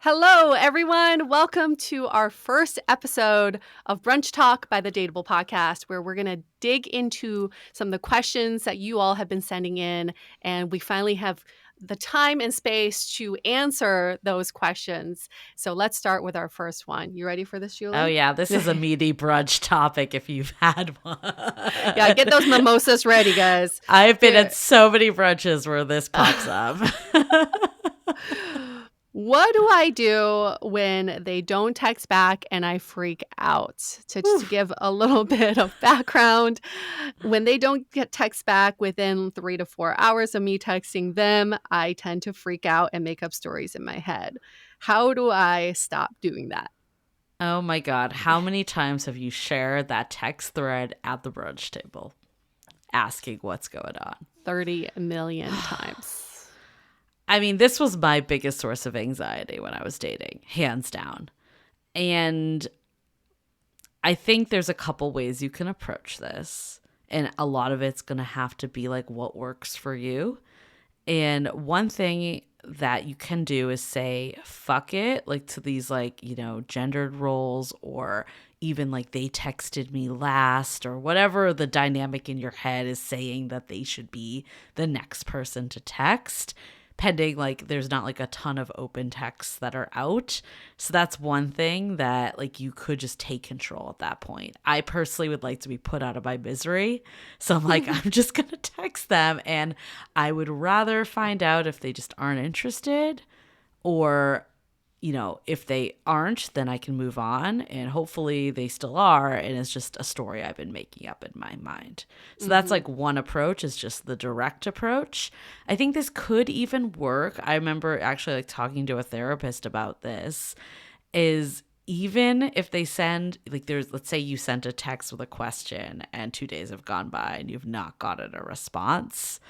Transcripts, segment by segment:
Hello, everyone. Welcome to our first episode of Brunch Talk by the DATEABLE podcast, where we're going to dig into some of the questions that you all have been sending in. And we finally have the time and space to answer those questions. So let's start with our first one. You ready for this, Julie? Oh, yeah. This is a meaty brunch topic if you've had one. Yeah, get those mimosas ready, guys. I've been at so many brunches where this pops up. What do I do when they don't text back and I freak out? To give a little bit of background, when they don't get text back within 3 to 4 hours of me texting them, I tend to freak out and make up stories in my head. How do I stop doing that? Oh my God. How many times have you shared that text thread at the brunch table asking what's going on? 30 million times. I mean, this was my biggest source of anxiety when I was dating, hands down. And I think there's a couple ways you can approach this. And a lot of it's going to have to be like what works for you. And one thing that you can do is say, fuck it, like to these gendered roles, or even like they texted me last, or whatever the dynamic in your head is saying that they should be the next person to text. Pending like there's not like a ton of open texts that are out. So that's one thing that like you could just take control at that point. I personally would like to be put out of my misery. So I'm like, I'm just going to text them, and I would rather find out if they just aren't interested, or if they aren't, then I can move on, and hopefully they still are, and it's just a story I've been making up in my mind. So that's like one approach, is just the direct approach. I think this could even work. I remember actually like talking to a therapist about this, is even if they send, like let's say you sent a text with a question and 2 days have gone by and you've not gotten a response,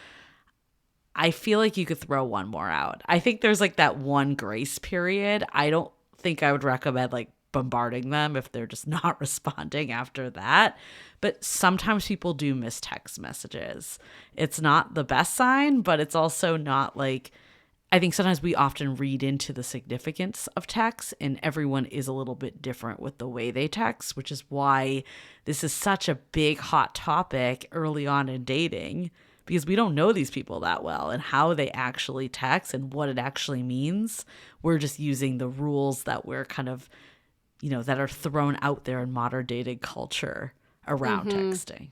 I feel like you could throw one more out. I think there's like that one grace period. I don't think I would recommend like bombarding them if they're just not responding after that. But sometimes people do miss text messages. It's not the best sign, but it's also not like, I think sometimes we often read into the significance of text, and everyone is a little bit different with the way they text, which is why this is such a big hot topic early on in dating, because we don't know these people that well and how they actually text and what it actually means. We're just using the rules that we're kind of, that are thrown out there in modern dating culture around texting.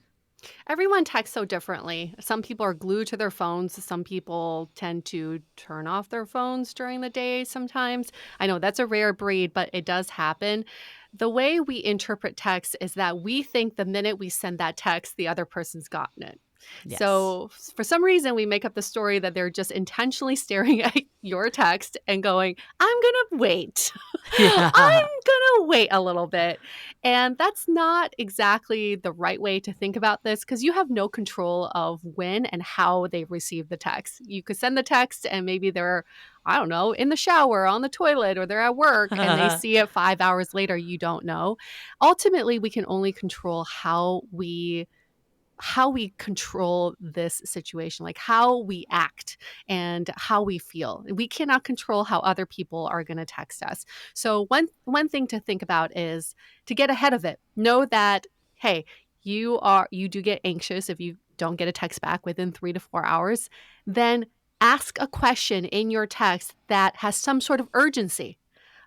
Everyone texts so differently. Some people are glued to their phones. Some people tend to turn off their phones during the day sometimes. I know that's a rare breed, but it does happen. The way we interpret text is that we think the minute we send that text, the other person's gotten it. Yes. So for some reason, we make up the story that they're just intentionally staring at your text and going, I'm going to wait. Yeah. I'm going to wait a little bit. And that's not exactly the right way to think about this, because you have no control of when and how they receive the text. You could send the text and maybe they're, I don't know, in the shower, on the toilet, or they're at work and they see it 5 hours later. You don't know. Ultimately, we can only control how we control this situation, like how we act and how we feel. We cannot control how other people are going to text us. So one thing to think about is to get ahead of it. Know that, hey, you do get anxious if you don't get a text back within 3 to 4 hours. Then ask a question in your text that has some sort of urgency.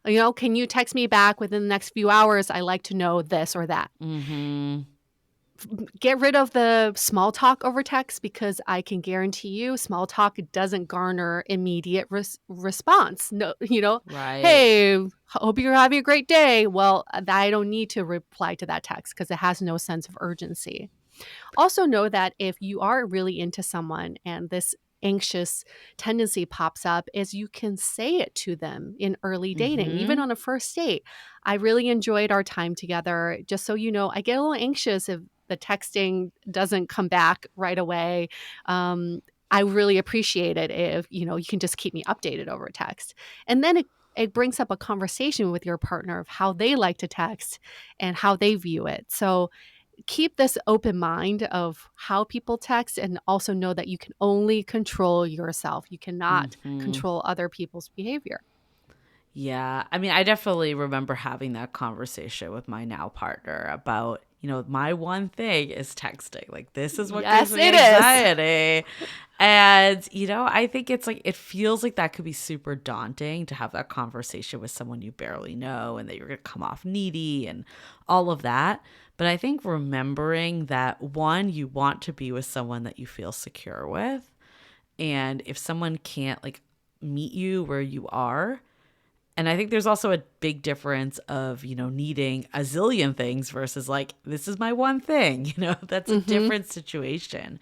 Can you text me back within the next few hours? I like to know this or that. Get rid of the small talk over text, because I can guarantee you small talk doesn't garner immediate response. No, Right. Hey, hope you're having a great day. Well, I don't need to reply to that text because it has no sense of urgency. Also know that if you are really into someone and this anxious tendency pops up, is you can say it to them in early dating, even on a first date. I really enjoyed our time together. Just so you know, I get a little anxious if the texting doesn't come back right away. I really appreciate it if, you can just keep me updated over text. And then it brings up a conversation with your partner of how they like to text and how they view it. So keep this open mind of how people text, and also know that you can only control yourself. You cannot control other people's behavior. Yeah. I mean, I definitely remember having that conversation with my now partner about, my one thing is texting. Like, this is what gives Yes, me it is. anxiety. And, I think it's like, it feels like that could be super daunting to have that conversation with someone you barely know and that you're going to come off needy and all of that. But I think remembering that, one, you want to be with someone that you feel secure with. And if someone can't like meet you where you are, and I think there's also a big difference of, needing a zillion things versus like, this is my one thing, that's a Mhm. different situation.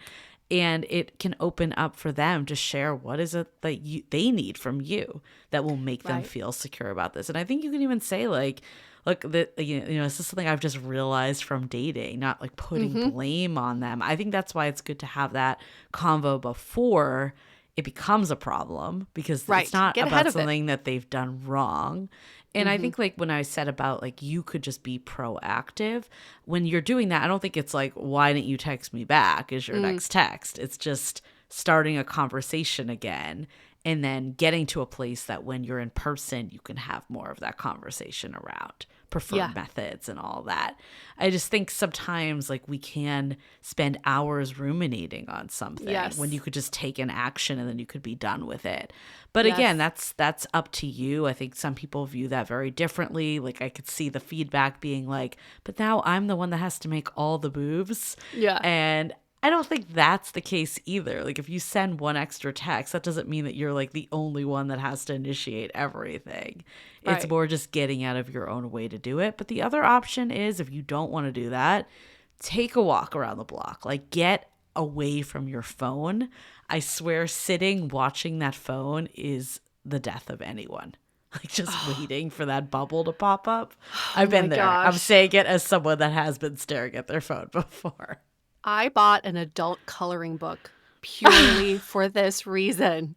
And it can open up for them to share what is it that they need from you that will make them Right. feel secure about this. And I think you can even say like, look, that this is something I've just realized from dating, not like putting Mhm. blame on them. I think that's why it's good to have that convo before it becomes a problem, because it's Right. not Get ahead about of it. something that they've done wrong. And I Mhm. think like when I said about like you could just be proactive, when you're doing that, I don't think it's like, why didn't you text me back is your Mm. next text. It's just starting a conversation again and then getting to a place that when you're in person, you can have more of that conversation around Yeah. preferred methods and all that. I just think sometimes like we can spend hours ruminating on something when you Yes. could just take an action and then you could be done with it. But again, Yes. that's up to you. I think some people view that very differently. Like I could see the feedback being like, but now I'm the one that has to make all the moves. Yeah. And I don't think that's the case either. Like if you send one extra text, that doesn't mean that you're like the only one that has to initiate everything. It's Right. more just getting out of your own way to do it. But the other option is, if you don't want to do that, take a walk around the block. Like get away from your phone. I swear sitting watching that phone is the death of anyone. Like just Oh, waiting for that bubble to pop up. oh I've my been there. I'm gosh. saying it as someone that has been staring at their phone before. I bought an adult coloring book purely for this reason.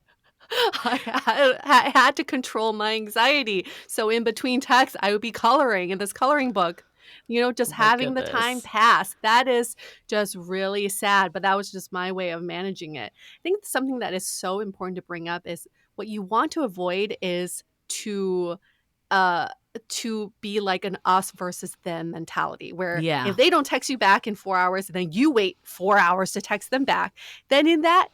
I had to control my anxiety. So in between texts, I would be coloring in this coloring book. Just Oh my having the time goodness. pass. That is just really sad, but that was just my way of managing it. I think something that is so important to bring up is what you want to avoid is uh to be like an us versus them mentality where if Yeah. they don't text you back in 4 hours, then you wait 4 hours to text them back. Then in that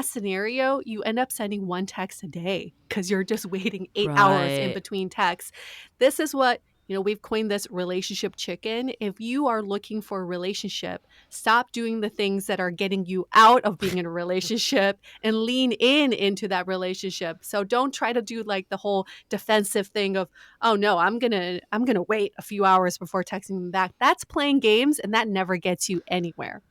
scenario, you end up sending one text a day because you're just waiting 8 hours in Right. between texts. This is what, we've coined this relationship chicken. If you are looking for a relationship, stop doing the things that are getting you out of being in a relationship and lean into that relationship. So don't try to do like the whole defensive thing of, oh no, I'm gonna wait a few hours before texting them back. That's playing games and that never gets you anywhere.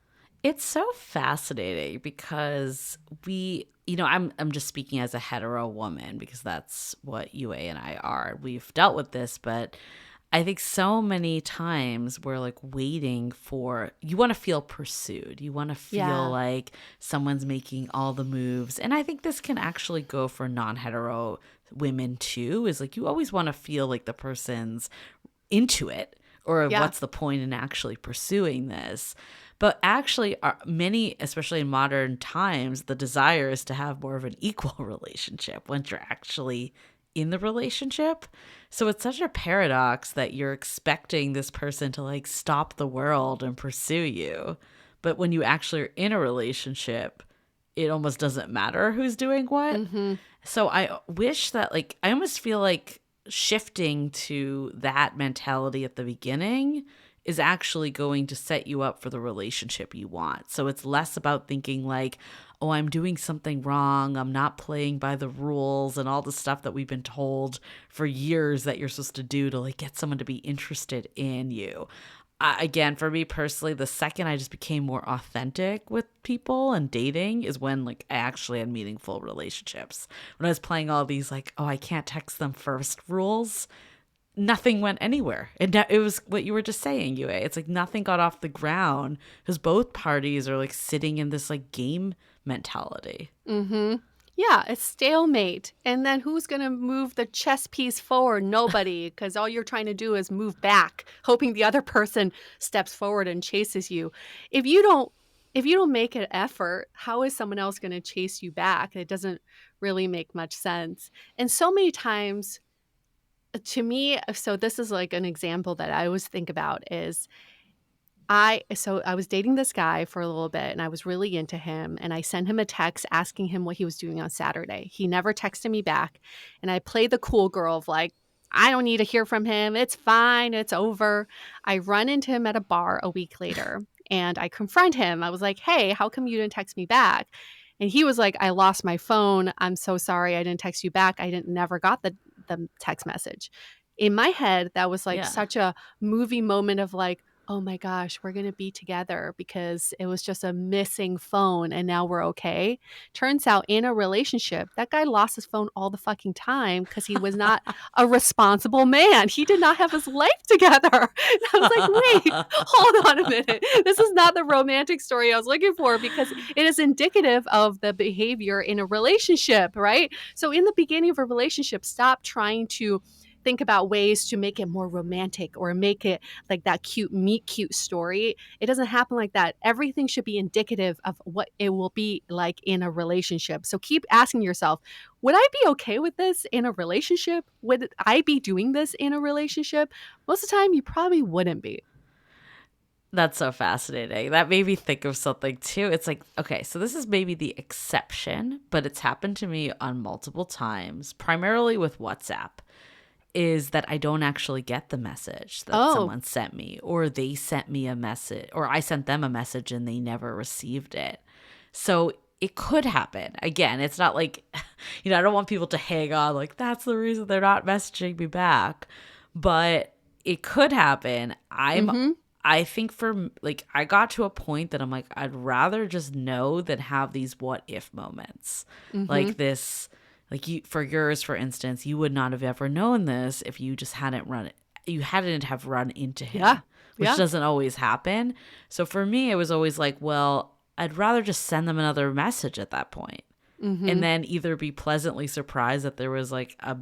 It's so fascinating because I'm just speaking as a hetero woman because that's what UA and I are. We've dealt with this, but I think so many times we're like waiting for, you want to feel pursued. You want to feel Yeah. like someone's making all the moves. And I think this can actually go for non-hetero women too, is like you always want to feel like the person's into it, or Yeah. what's the point in actually pursuing this. But actually many, especially in modern times, the desire is to have more of an equal relationship once you're actually in the relationship. So it's such a paradox that you're expecting this person to like stop the world and pursue you, but when you actually are in a relationship, it almost doesn't matter who's doing what. Mhm. So I wish that, like, I almost feel like shifting to that mentality at the beginning is actually going to set you up for the relationship you want. So it's less about thinking like, oh, I'm doing something wrong, I'm not playing by the rules and all the stuff that we've been told for years that you're supposed to do to like get someone to be interested in you. Again, for me personally, the second I just became more authentic with people and dating is when like I actually had meaningful relationships. When I was playing all these like, oh, I can't text them first rules, nothing went anywhere. And it was what you were just saying, Yue. It's like nothing got off the ground because both parties are like sitting in this like game mentality. Mhm. Yeah, it's stalemate. And then who's going to move the chess piece forward? Nobody, because all you're trying to do is move back, hoping the other person steps forward and chases you. If you don't if you don't make an effort, how is someone else going to chase you back? It doesn't really make much sense. And so many times To me, so this is like an example that I always think about is I was dating this guy for a little bit and I was really into him and I sent him a text asking him what he was doing on Saturday. He never texted me back and I played the cool girl of like, I don't need to hear from him. It's fine. It's over. I run into him at a bar a week later and I confront him. I was like, "Hey, how come you didn't text me back?" And he was like, "I lost my phone. I'm so sorry. I didn't text you back. I didn't never got the text message." In my head, that was like Yeah. such a movie moment of like, oh my gosh, we're going to be together because it was just a missing phone and now we're okay. Turns out in a relationship, that guy lost his phone all the fucking time because he was not a responsible man. He did not have his life together. And I was like, wait, hold on a minute. This is not the romantic story I was looking for because it is indicative of the behavior in a relationship, right? So in the beginning of a relationship, stop trying to think about ways to make it more romantic or make it like that cute meet cute story. It doesn't happen like that. Everything should be indicative of what it will be like in a relationship. So keep asking yourself, would I be okay with this in a relationship? Would I be doing this in a relationship? Most of the time, you probably wouldn't be. That's so fascinating. That made me think of something too. It's like, okay, so this is maybe the exception, but it's happened to me on multiple times, primarily with WhatsApp, is that I don't actually get the message that Oh, someone sent me, or they sent me a message, or I sent them a message and they never received it. So it could happen. Again, it's not like, I don't want people to hang on like that's the reason they're not messaging me back. But it could happen. mm-hmm, I think for like I got to a point that I'm like I'd rather just know than have these what if moments. mm-hmm. Like this like you for yours for instance, you would not have ever known this if you hadn't have run into Yeah, him, which yeah, doesn't always happen. So for me it was always like, well, I'd rather just send them another message at that point mm-hmm, and then either be pleasantly surprised that there was like a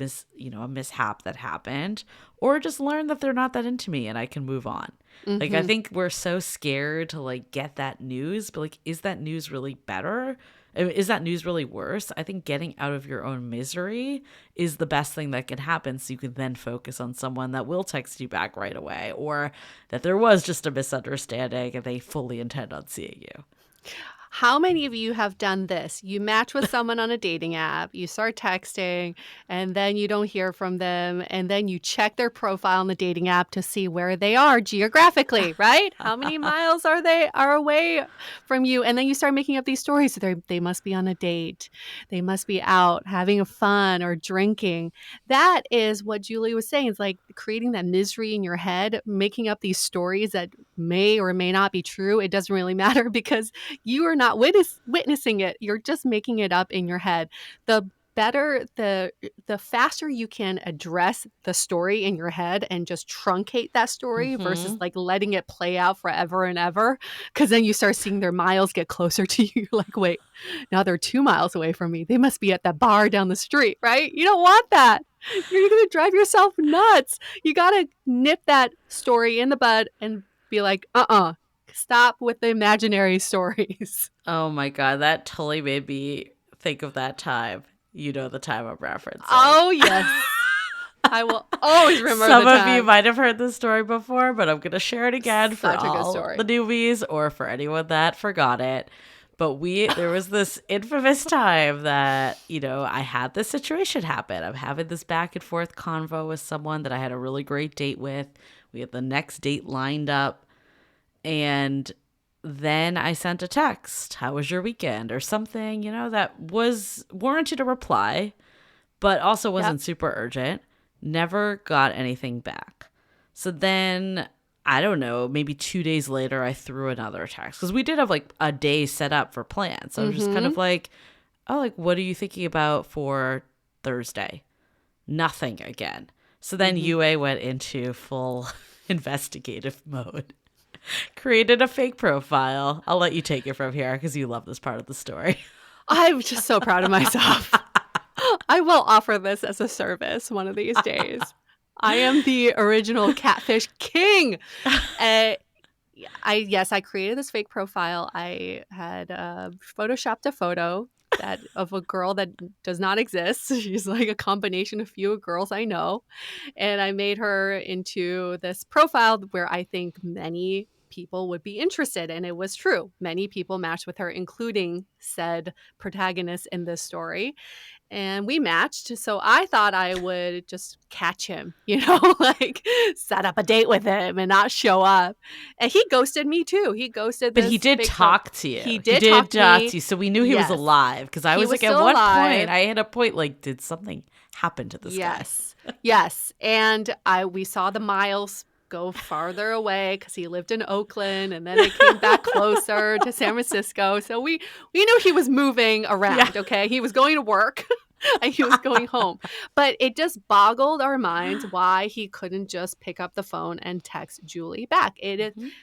mishap that happened, or just learn that they're not that into me and I can move on. Like I mm-hmm. think we're so scared to like get that news, but like is that news really better? Is that news really worse? I think getting out of your own misery is the best thing that can happen, so you can then focus on someone that will text you back right away, or that there was just a misunderstanding and they fully intend on seeing you. How many of you have done this? You match with someone on a dating app, you start texting, and then you don't hear from them, and then you check their profile on the dating app to see where they are geographically, right? How many miles are away from you? And then you start making up these stories. They must be on a date. They must be out having a fun or drinking. That is what Julie was saying. It's like creating that misery in your head, making up these stories that may or may not be true. It doesn't really matter because you are not witnessing it. You're just making it up in your head. The better the faster you can address the story in your head and just truncate that story versus Mhm. like letting it play out forever and ever, because then you start seeing their miles get closer to you. You're like, wait, now they're 2 miles away from me. They must be at that bar down the street, right? You don't want that. You're gonna drive yourself nuts. You gotta nip that story in the bud and be like, stop with the imaginary stories. Oh my god, that totally made me think of that time. You know the time I'm referencing. Oh, yes. I will always remember the Some of you time. might have heard this story before, but I'm going to share it again for Such a good all the story. newbies or for anyone that forgot it. But there was this infamous time that, I had this situation happen. I'm having this back and forth convo with someone that I had a really great date with. We had the next date lined up. And then I sent a text, "How was your weekend?" or something, that was warranted a reply, but also Yep. wasn't super urgent. Never got anything back. So then, I don't know, maybe 2 days later, I threw another text because we did have like a day set up for plans. So I was just kind of Mhm. like, oh, like, what are you thinking about for Thursday? Nothing again. So then Mhm. UA went into full investigative mode, created a fake profile. I'll let you take it from here because you love this part of the story. I'm just so proud of myself. I will offer this as a service one of these days. I am the original Catfish King. Uh, I created this fake profile. I had photoshopped a photo that of a girl that does not exist. She's like a combination of few girls I know. And I made her into this profile where I think many people would be interested. And it was true. Many people matched with her, including said protagonist in this story. And we matched. So I thought I would just catch him, like set up a date with him and not show up. And he ghosted me too. He ghosted But he this did fake pro. talk to you. He He did talk did to talk me. to you. So we knew he was Yes. alive. Because I He was was like, at still one alive. point, I hit a point like, did something happen to this guy? Yes. And we saw the miles go farther away because he lived in Oakland, and then it came back closer to San Francisco. So we knew he was moving around. Yeah. Okay, he was going to work. And he was going home. But it just boggled our minds why he couldn't just pick up the phone and text Julie back.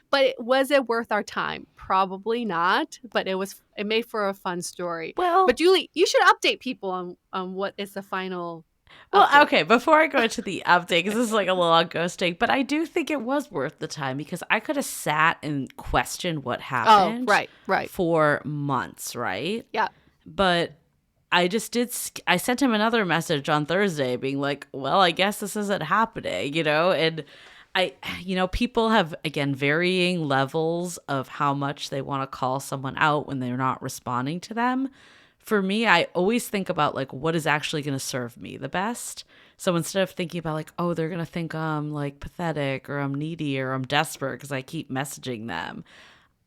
But was it worth our time? Probably not. But it made for a fun story. Well, But Julie, you should update people on what is the final well, update. okay, before I go into the update, because this is like a little on ghosting, but I do think it was worth the time because I could have sat and questioned what happened right. for months, right? Yeah. But I just I sent him another message on Thursday being like, well, I guess this isn't happening, and people have, again, varying levels of how much they want to call someone out when they're not responding to them. For me, I always think about like what is actually going to serve me the best. So instead of thinking about like, oh, they're going to think I'm like pathetic or I'm needy or I'm desperate because I keep messaging them,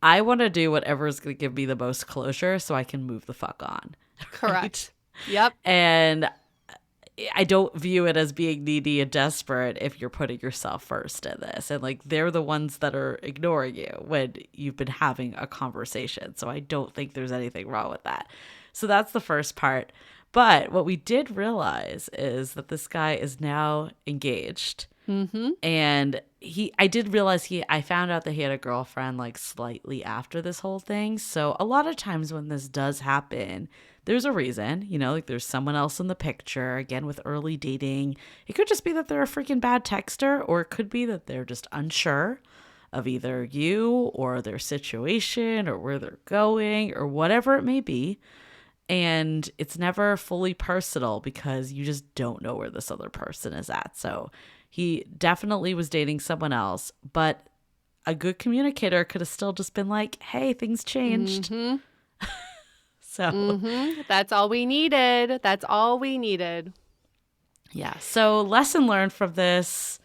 I want to do whatever is going to give me the most closure so I can move the fuck on. Correct. Yep. And I don't view it as being needy and desperate if you're putting yourself first in this. And like they're the ones that are ignoring you when you've been having a conversation. So I don't think there's anything wrong with that. So that's the first part. But what we did realize is that this guy is now engaged. Mm-hmm. And I did realize I found out that he had a girlfriend like slightly after this whole thing. So a lot of times when this does happen, there's a reason, like there's someone else in the picture. Again, with early dating, it could just be that they're a freaking bad texter, or it could be that they're just unsure of either you or their situation or where they're going or whatever it may be. And it's never fully personal because you just don't know where this other person is at. So he definitely was dating someone else, but a good communicator could have still just been like, hey, things changed. Mm-hmm. So that's all we needed. That's all we needed. Yeah. So lesson learned from this,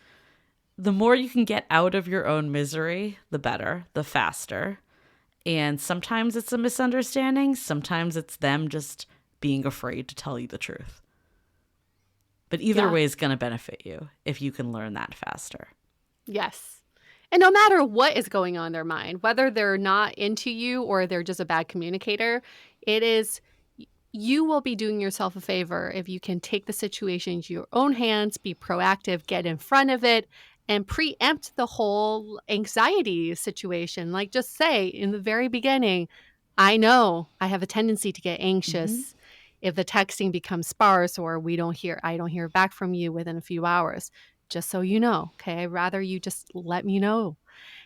the more you can get out of your own misery, the better, the faster. And sometimes it's a misunderstanding. Sometimes it's them just being afraid to tell you the truth. But either way is going to benefit you if you can learn that faster. Yes. And no matter what is going on in their mind, whether they're not into you or they're just a bad communicator, you will be doing yourself a favor if you can take the situation into your own hands, be proactive, get in front of it, and preempt the whole anxiety situation. Like just say in the very beginning, I know I have a tendency to get anxious if the texting becomes sparse or I don't hear back from you within a few hours. Just so you know, okay? I'd rather you just let me know.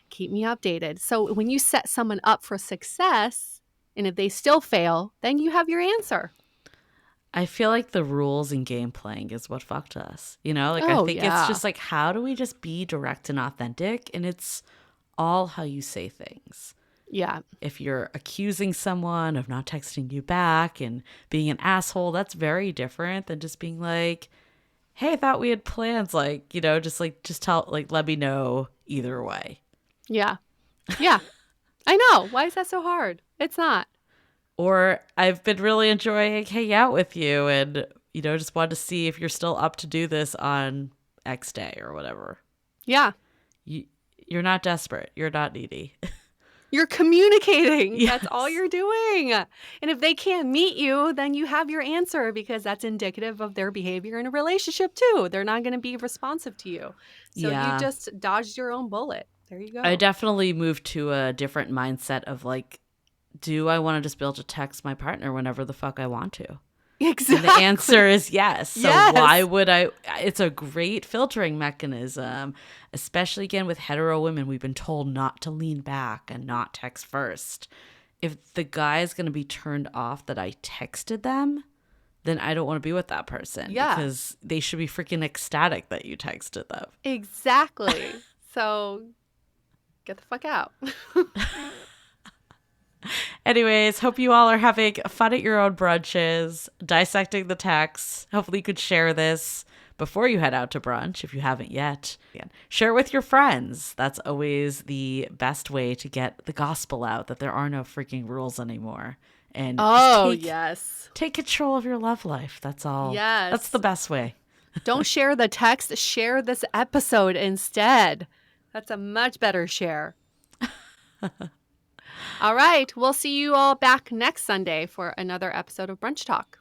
Keep me updated. So when you set someone up for success, and if they still fail, then you have your answer. I feel like the rules in game playing is what fucked us. I think it's just like, how do we just be direct and authentic? And it's all how you say things. Yeah. If you're accusing someone of not texting you back and being an asshole, that's very different than just being like, hey, I thought we had plans. Just tell, let me know either way. Yeah. Yeah. I know. Why is that so hard? It's not. Or I've been really enjoying hanging out with you and, just wanted to see if you're still up to do this on X day or whatever. Yeah. You're not desperate. You're not needy. You're communicating. Yes. That's all you're doing. And if they can't meet you, then you have your answer because that's indicative of their behavior in a relationship too. They're not going to be responsive to you. So you just dodged your own bullet. There you go. I definitely moved to a different mindset of like, do I want to just be able to text my partner whenever the fuck I want to? Exactly. And the answer is yes. So yes. Why would I? It's a great filtering mechanism, especially again with hetero women. We've been told not to lean back and not text first. if the guy is going to be turned off that I texted them, then I don't want to be with that person Yeah, because they should be freaking ecstatic that you texted them. exactly. So get the fuck out. Anyways, hope you all are having fun at your own brunches, dissecting the texts. Hopefully, you could share this before you head out to brunch if you haven't yet. Share it with your friends. That's always the best way to get the gospel out that there are no freaking rules anymore. And just Oh, yes. take control of your love life. That's all. That's the Yes. best way. Don't share the text, share this episode instead. That's a much better share. All right. We'll see you all back next Sunday for another episode of Brunch Talk.